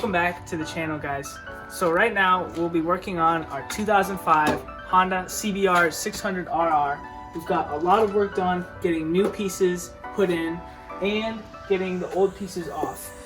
Welcome back to the channel, guys. So right now we'll be working on our 2005 Honda CBR600RR. We've got a lot of work done getting new pieces put in and getting the old pieces off.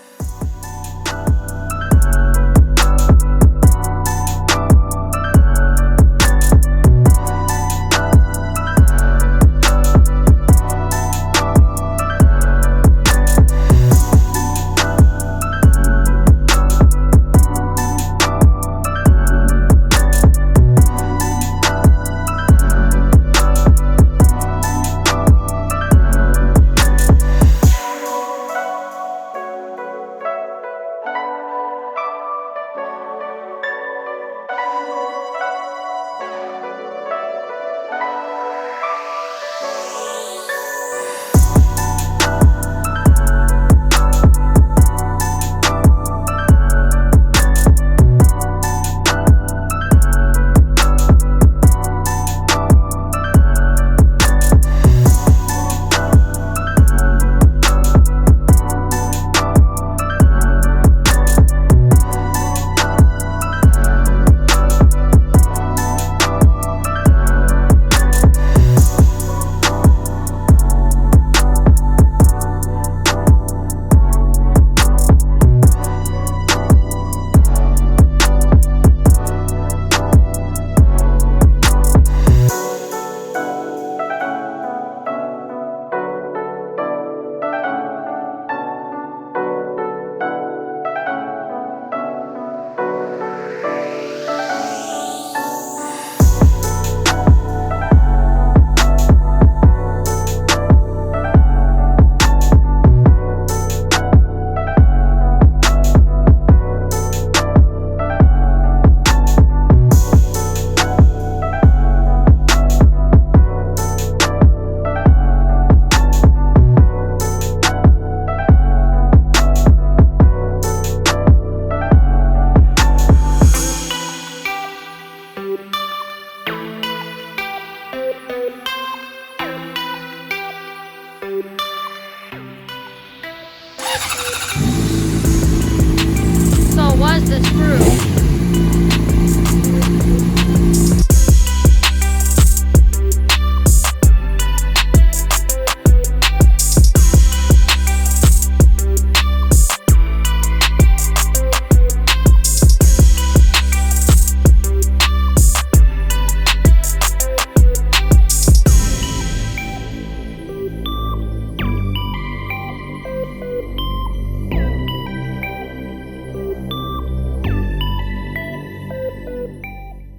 So what's the screw?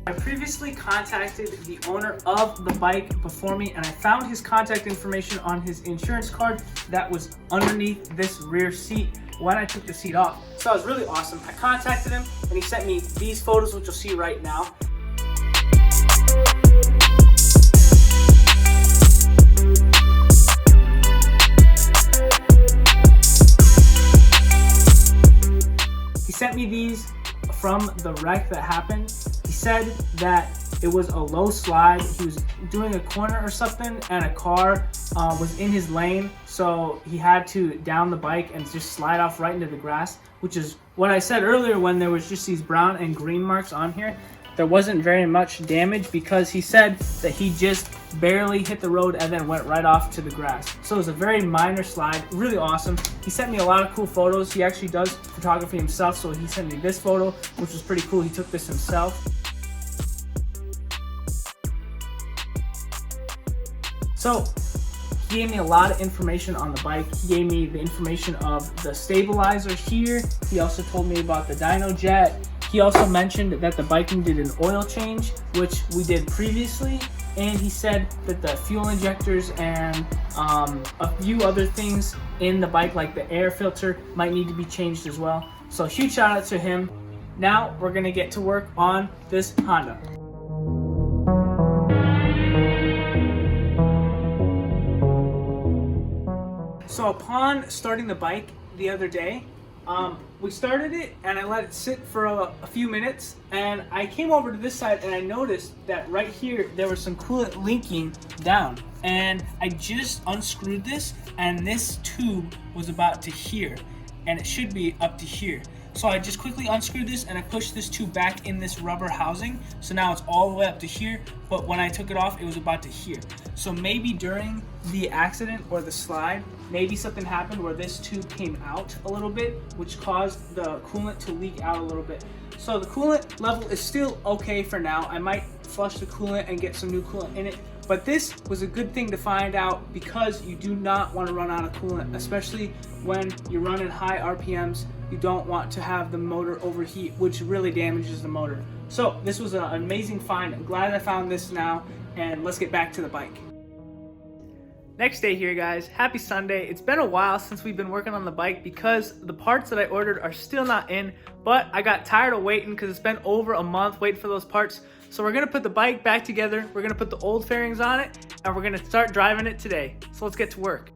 I previously contacted the owner of the bike before me, and I found his contact information on his insurance card that was underneath this rear seat when I took the seat off. So that was really awesome. I contacted him and he sent me these photos, which you'll see right now. He sent me these from the wreck that happened. He said that it was a low slide. He was doing a corner or something and a car was in his lane, so he had to down the bike and just slide off right into the grass, which is what I said earlier when there was just these brown and green marks on here. There wasn't very much damage because he said that he just barely hit the road and then went right off to the grass. So it was a very minor slide, really awesome. He sent me a lot of cool photos. He actually does photography himself, so he sent me this photo, which was pretty cool. He took this himself. So he gave me a lot of information on the bike. He gave me the information of the stabilizer here. He also told me about the dyno jet. He also mentioned that the biking did an oil change, which we did previously, and he said that the fuel injectors and a few other things in the bike, like the air filter, might need to be changed as well. So huge shout out to him. Now we're gonna get to work on this Honda. So upon starting the bike the other day, we started it and I let it sit for a few minutes, and I came over to this side and I noticed that right here there was some coolant leaking down, and I just unscrewed this and this tube was about to here and it should be up to here. So I just quickly unscrewed this and I pushed this tube back in this rubber housing. So now it's all the way up to here, but when I took it off, it was about to here. So maybe during the accident or the slide, maybe something happened where this tube came out a little bit, which caused the coolant to leak out a little bit. So the coolant level is still okay for now. I might flush the coolant and get some new coolant in it. But this was a good thing to find out because you do not want to run out of coolant, especially when you're running high RPMs. You don't want to have the motor overheat, which really damages the motor. So this was an amazing find. I'm glad I found this now, and let's get back to the bike. Next day here, guys. Happy Sunday. It's been a while since we've been working on the bike because the parts that I ordered are still not in, but I got tired of waiting because it's been over a month waiting for those parts. So we're gonna put the bike back together, we're gonna put the old fairings on it, and we're gonna start driving it today. So let's get to work.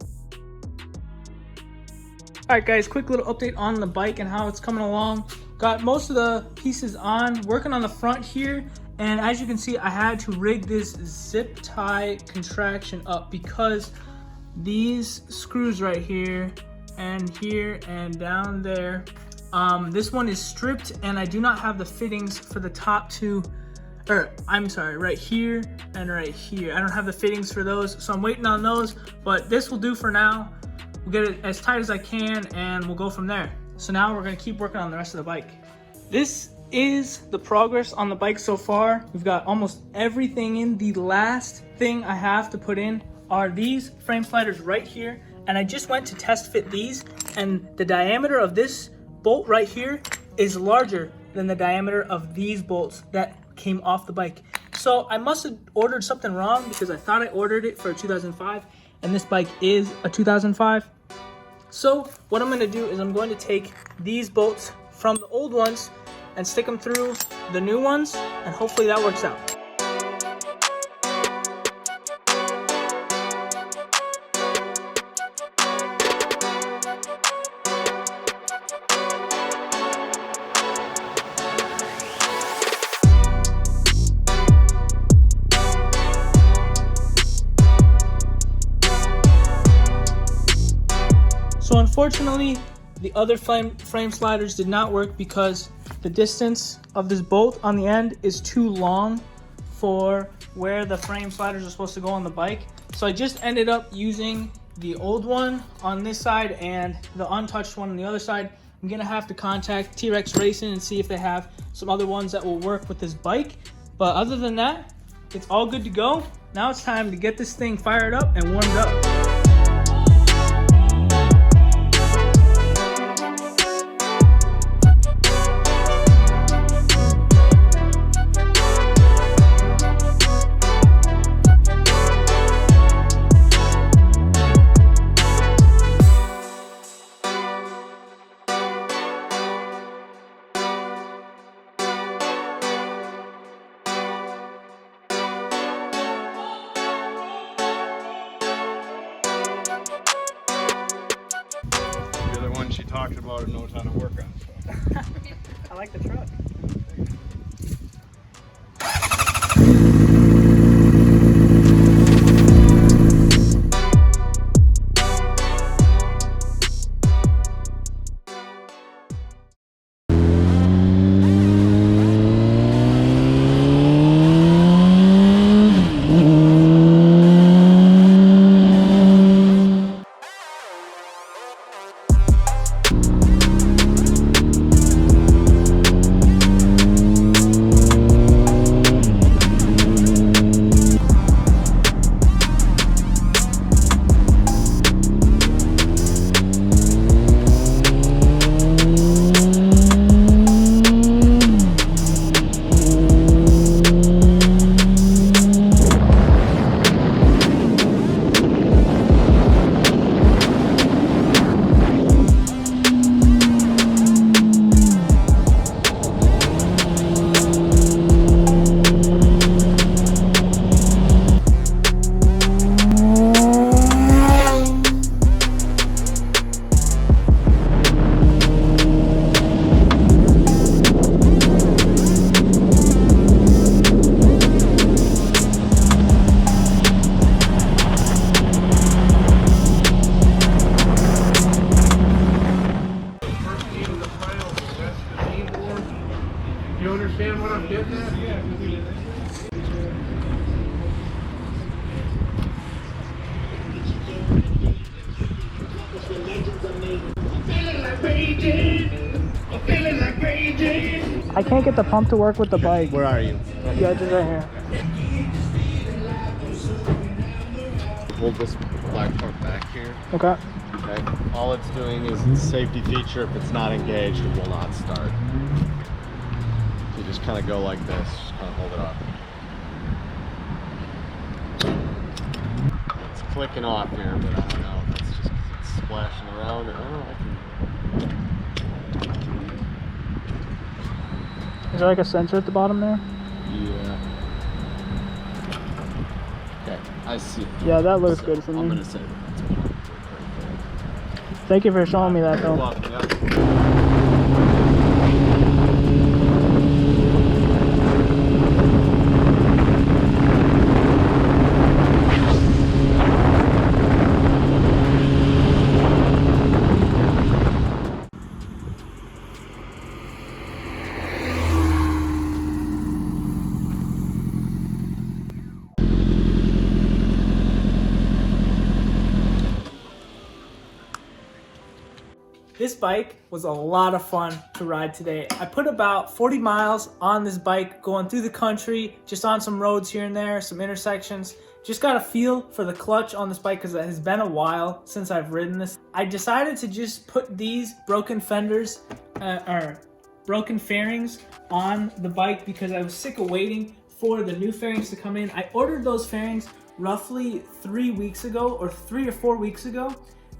All right, guys, quick little update on the bike and how it's coming along. Got most of the pieces on, working on the front here. And as you can see, I had to rig this zip tie contraction up because these screws right here and down there, this one is stripped and I do not have the fittings for the top two, or I'm sorry, right here and right here. I don't have the fittings for those, so I'm waiting on those, but this will do for now. We'll get it as tight as I can and we'll go from there. So now we're gonna keep working on the rest of the bike. This is the progress on the bike so far. We've got almost everything in. The last thing I have to put in are these frame sliders right here, and I just went to test fit these, and the diameter of this bolt right here is larger than the diameter of these bolts that came off the bike. So I must have ordered something wrong because I thought I ordered it for a 2005 and this bike is a 2005. So what I'm going to do is I'm going to take these bolts from the old ones and stick them through the new ones, and hopefully that works out. So unfortunately, the other frame sliders did not work because the distance of this bolt on the end is too long for where the frame sliders are supposed to go on the bike. So I just ended up using the old one on this side and the untouched one on the other side. I'm gonna have to contact T-Rex Racing and see if they have some other ones that will work with this bike. But other than that, it's all good to go. Now it's time to get this thing fired up and warmed up. She talks about and knows how to work on. So. I like the truck. can't get the pump to work with the bike. Where are you? Yeah, just right here. Hold this black part back here. Okay. Okay. All it's doing is it's a safety feature. If it's not engaged, it will not start. You just kind of go like this. Just kind of hold it up. It's clicking off here, but I don't know if it's just 'cause it's splashing around. Or, Is there like a sensor at the bottom there? yeah. Okay, I see. Yeah, that looks good for me. I'm gonna say that. Thank you for showing me that, though. You're welcome, yeah. This bike was a lot of fun to ride today. I put about 40 miles on this bike going through the country, just on some roads here and there, some intersections. Just got a feel for the clutch on this bike because it has been a while since I've ridden this. I decided to just put these broken fenders, or broken fairings on the bike because I was sick of waiting for the new fairings to come in. I ordered those fairings roughly 3 weeks ago, or 3 or 4 weeks ago.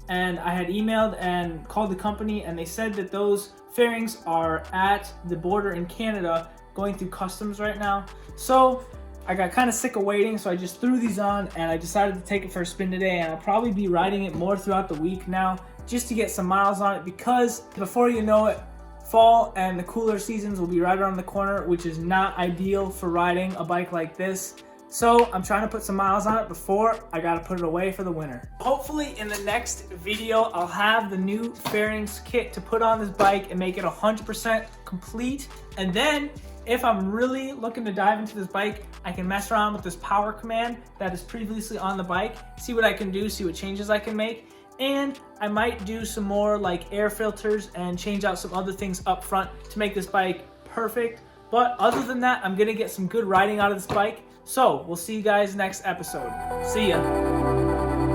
And I had emailed and called the company, and they said that those fairings are at the border in Canada going through customs right now. So I got kind of sick of waiting, so I just threw these on and I decided to take it for a spin today, and I'll probably be riding it more throughout the week now just to get some miles on it, because before you know it, fall and the cooler seasons will be right around the corner, which is not ideal for riding a bike like this. So I'm trying to put some miles on it before I gotta put it away for the winter. Hopefully in the next video, I'll have the new fairings kit to put on this bike and make it 100% complete. And then if I'm really looking to dive into this bike, I can mess around with this power command that is previously on the bike, see what I can do, see what changes I can make. And I might do some more like air filters and change out some other things up front to make this bike perfect. But other than that, I'm gonna get some good riding out of this bike. So we'll see you guys next episode. See ya.